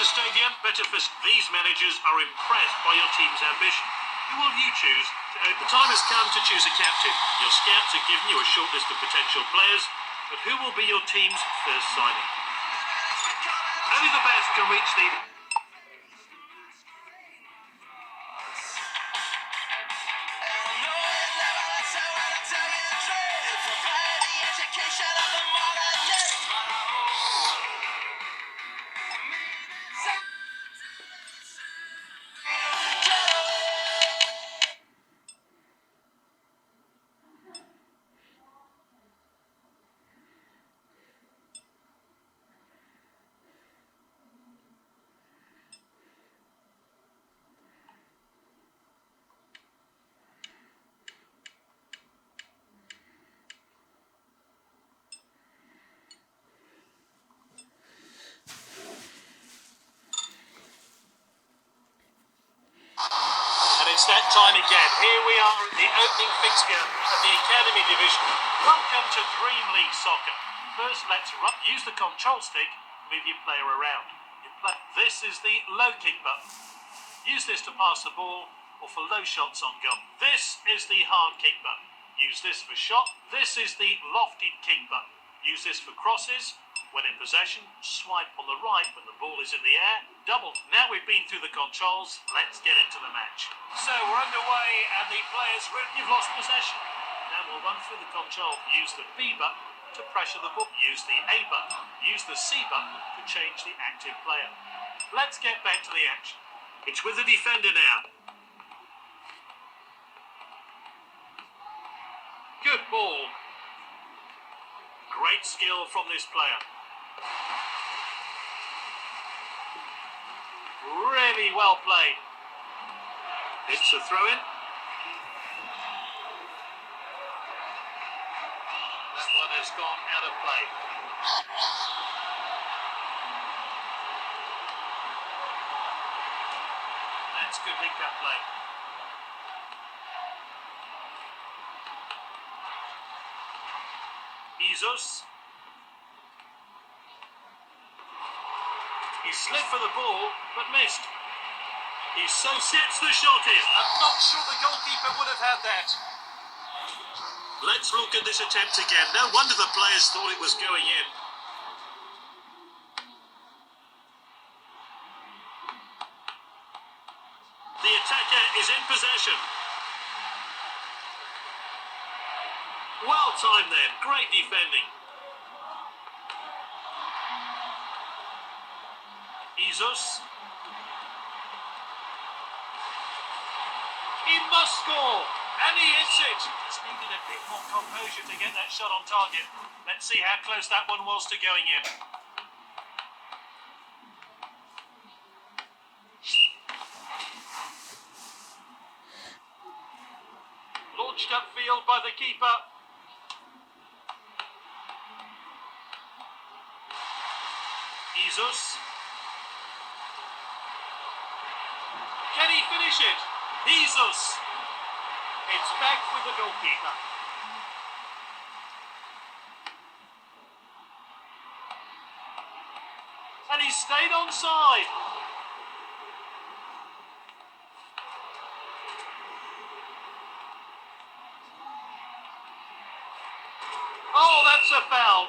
Stadium, better for these managers are impressed by your team's ambition. Who will you choose? The time has come to choose a captain. Your scouts have given you a short list of potential players, but who will be your team's first signing? Only the best can reach the... It's that time again. Here we are at the opening fixture of the Academy Division. Welcome to Dream League Soccer. First, let's use the control stick, move your player around. This is the low kick button. Use this to pass the ball or for low shots on goal. This is the hard kick button. Use this for shot. This is the lofted kick button. Use this for crosses. When in possession, swipe on the right when the ball is in the air. Double. Now we've been through the controls, let's get into the match. So we're underway and the players, you've lost possession. Now we'll run through the control. Use the B button to pressure the ball. Use the A button. Use the C button to change the active player. Let's get back to the action. It's with the defender now. Good ball. Great skill from this player. Really well played. It's a throw-in. That one has gone out of play. That's good link-up play. Jesus. He slid for the ball, but missed. He so sets the shot in. I'm not sure the goalkeeper would have had that. Let's look at this attempt again. No wonder the players thought it was going in. The attacker is in possession. Well timed then. Great defending. Jesus. He must score, and he hits it. Just needed a bit more composure to get that shot on target. Let's see how close that one was to going in. Launched upfield by the keeper. Jesus. Can he finish it? Jesus. It's back with the goalkeeper. And he stayed onside. Oh, that's a foul.